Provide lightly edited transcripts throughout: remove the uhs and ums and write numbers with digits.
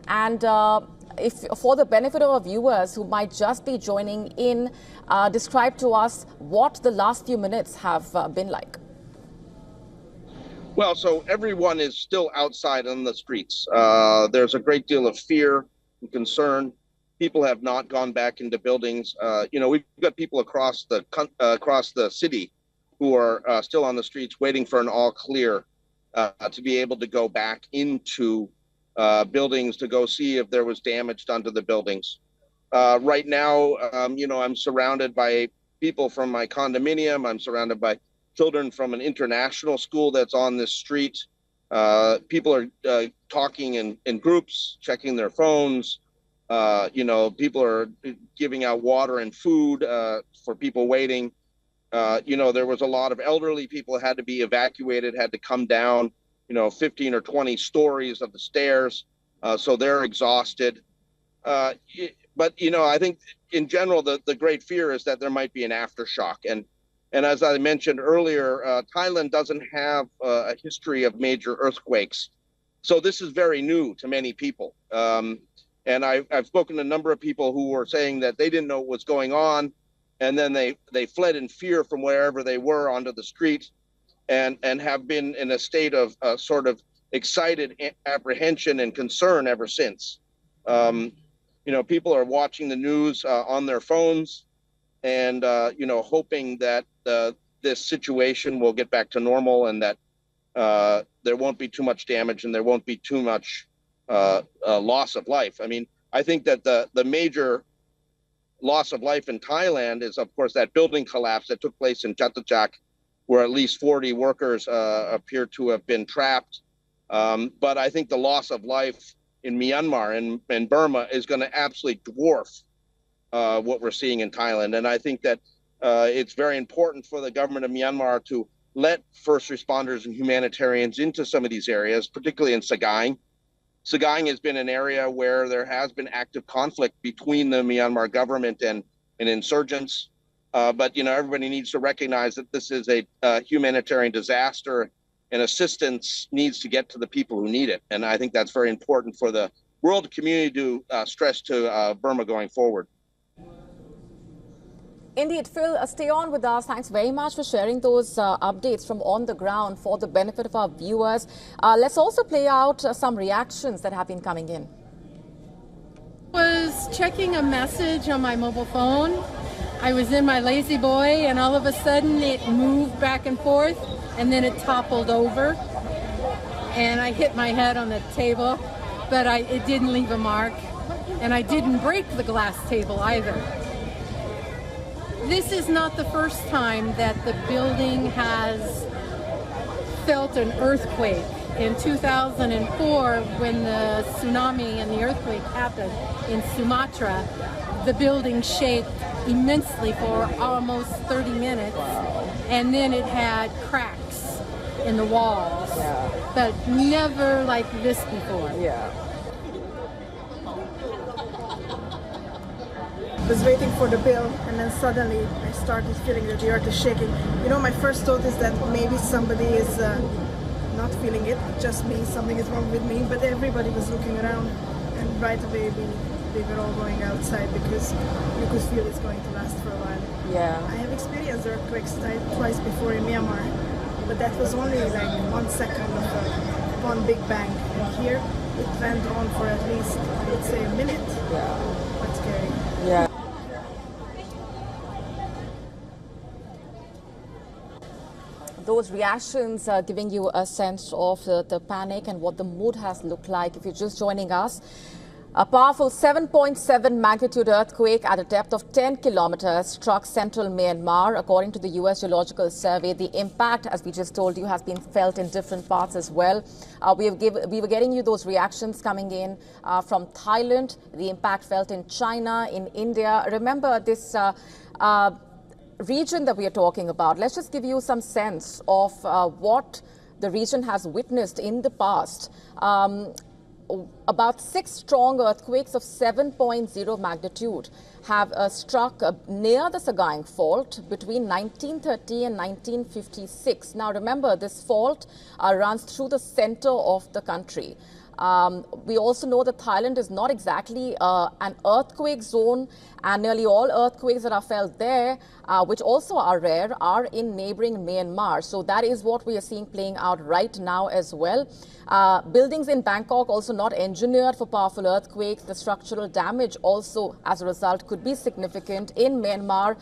And if for the benefit of our viewers who might just be joining in, describe to us what the last few minutes have been like. Well, so everyone is still outside on the streets. There's a great deal of fear and concern. People have not gone back into buildings. We've got people across the city who are still on the streets waiting for an all clear to be able to go back into buildings to go see if there was damage done to the buildings. Right now, I'm surrounded by people from my condominium. I'm surrounded by children from an international school that's on this street. People are talking in groups, checking their phones. People are giving out water and food for people waiting. There was a lot of elderly people had to be evacuated, had to come down, 15 or 20 stories of the stairs. So they're exhausted. But, I think in general, the great fear is that there might be an aftershock. And as I mentioned earlier, Thailand doesn't have a history of major earthquakes. So this is very new to many people. And I've spoken to a number of people who were saying that they didn't know what was going on. And then they fled in fear from wherever they were onto the street and have been in a state of sort of excited apprehension and concern ever since. People are watching the news on their phones and, hoping that this situation will get back to normal and that there won't be too much damage and there won't be too much loss of life. I mean, I think that the major loss of life in Thailand is, of course, that building collapse that took place in Chatuchak, where at least 40 workers appear to have been trapped. But I think the loss of life in Myanmar and Burma is going to absolutely dwarf what we're seeing in Thailand. And I think that it's very important for the government of Myanmar to let first responders and humanitarians into some of these areas, particularly in Sagaing. Sagaing has been an area where there has been active conflict between the Myanmar government and insurgents. But, everybody needs to recognize that this is a humanitarian disaster and assistance needs to get to the people who need it. And I think that's very important for the world community to stress to Burma going forward. Indeed, Phil, stay on with us. Thanks very much for sharing those updates from on the ground for the benefit of our viewers. Let's also play out some reactions that have been coming in. I was checking a message on my mobile phone. I was in my lazy boy and all of a sudden it moved back and forth and then it toppled over and I hit my head on the table, but it didn't leave a mark and I didn't break the glass table either. This is not the first time that the building has felt an earthquake. In 2004, when the tsunami and the earthquake happened in Sumatra, the building shaked immensely for almost 30 minutes, and then it had cracks in the walls, but never like this before. I was waiting for the bill and then suddenly I started feeling that the earth is shaking. My first thought is that maybe somebody is not feeling it, just me, something is wrong with me, but everybody was looking around and right away we were all going outside because you could feel it's going to last for a while. I have experienced earthquakes twice before in Myanmar, but that was only like 1 second of one big bang, and here it went on for at least, I would say, a minute. Quite scary. Those reactions are giving you a sense of the panic and what the mood has looked like. If you're just joining us, a powerful 7.7 magnitude earthquake at a depth of 10 kilometers struck central Myanmar. According to the U.S. Geological Survey, the impact, as we just told you, has been felt in different parts as well. We were getting you those reactions coming in from Thailand, the impact felt in China, in India. Remember this region that we are talking about. Let's just give you some sense of what the region has witnessed in the past. About 6 strong earthquakes of 7.0 magnitude have struck near the Sagaing Fault between 1930 and 1956. Now remember, this fault runs through the center of the country. We also know that Thailand is not exactly an earthquake zone, and nearly all earthquakes that are felt there, which also are rare, are in neighboring Myanmar. So that is what we are seeing playing out right now as well. Buildings in Bangkok also not engineered for powerful earthquakes. The structural damage also, as a result, could be significant in Myanmar.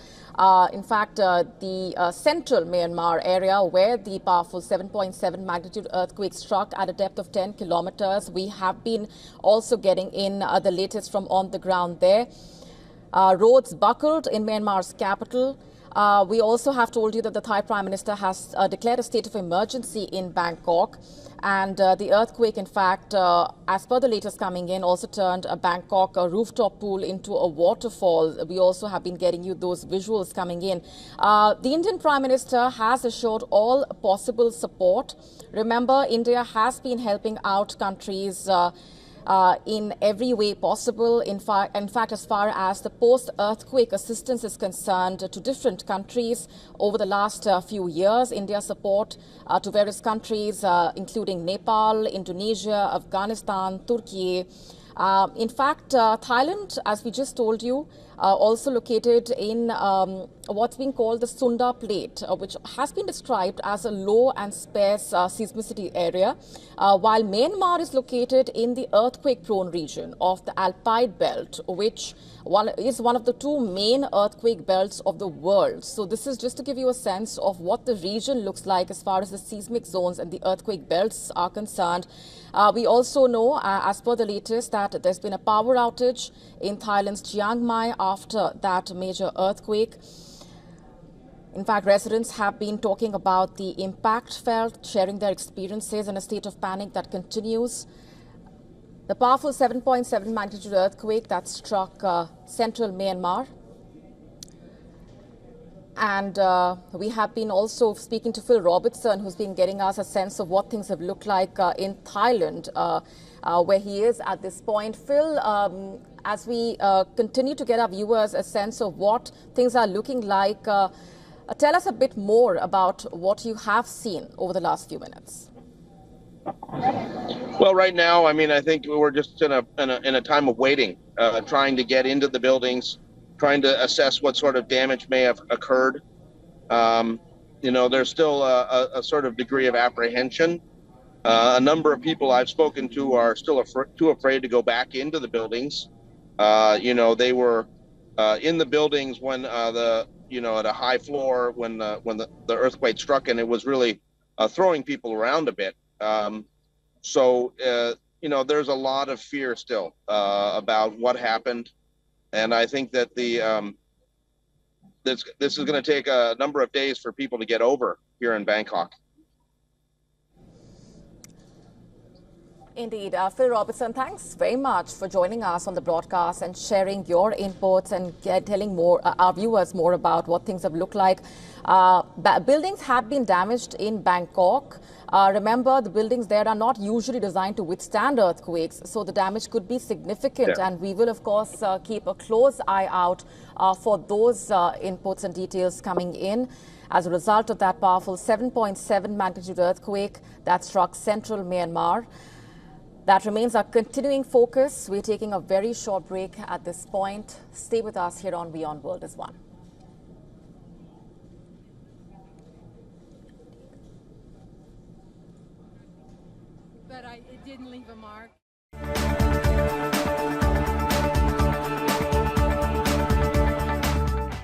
In fact, the central Myanmar area where the powerful 7.7 magnitude earthquake struck at a depth of 10 kilometers. We have been also getting in the latest from on the ground there. Roads buckled in Myanmar's capital. We also have told you that the Thai Prime Minister has declared a state of emergency in Bangkok. And the earthquake, in fact, as per the latest coming in, also turned a Bangkok rooftop pool into a waterfall. We also have been getting you those visuals coming in. The Indian Prime Minister has assured all possible support. Remember, India has been helping out countries in every way possible. In fact, as far as the post-earthquake assistance is concerned to different countries over the last few years, India's support to various countries, including Nepal, Indonesia, Afghanistan, Turkey. In fact, Thailand, as we just told you, also located in what's being called the Sunda Plate, which has been described as a low and sparse seismicity area, while Myanmar is located in the earthquake-prone region of the Alpine Belt, which is one of the two main earthquake belts of the world. So this is just to give you a sense of what the region looks like as far as the seismic zones and the earthquake belts are concerned. We also know, as per the latest, that there's been a power outage in Thailand's Chiang Mai after that major earthquake. In fact, residents have been talking about the impact felt, sharing their experiences in a state of panic that continues. The powerful 7.7 magnitude earthquake that struck central Myanmar. And we have been also speaking to Phil Robertson, who's been getting us a sense of what things have looked like in Thailand, where he is at this point. Phil, as we continue to get our viewers a sense of what things are looking like, tell us a bit more about what you have seen over the last few minutes. Well, right now, I mean, I think we're just in a time of waiting, trying to get into the buildings, trying to assess what sort of damage may have occurred. You know, there's still a sort of degree of apprehension. A number of people I've spoken to are still too afraid to go back into the buildings. You know, they were in the buildings when at a high floor when the earthquake struck, and it was really throwing people around a bit. So you know, there's a lot of fear still about what happened. And I think that this is going to take a number of days for people to get over here in Bangkok. Indeed. Phil Robertson, thanks very much for joining us on the broadcast and sharing your inputs and telling our viewers more about what things have looked like. Buildings have been damaged in Bangkok. Remember, the buildings there are not usually designed to withstand earthquakes, so the damage could be significant. Yeah. And we will, of course, keep a close eye out for those inputs and details coming in as a result of that powerful 7.7 magnitude earthquake that struck central Myanmar. That remains our continuing focus. We're taking a very short break at this point. Stay with us here on WION World is One. But it didn't leave a mark.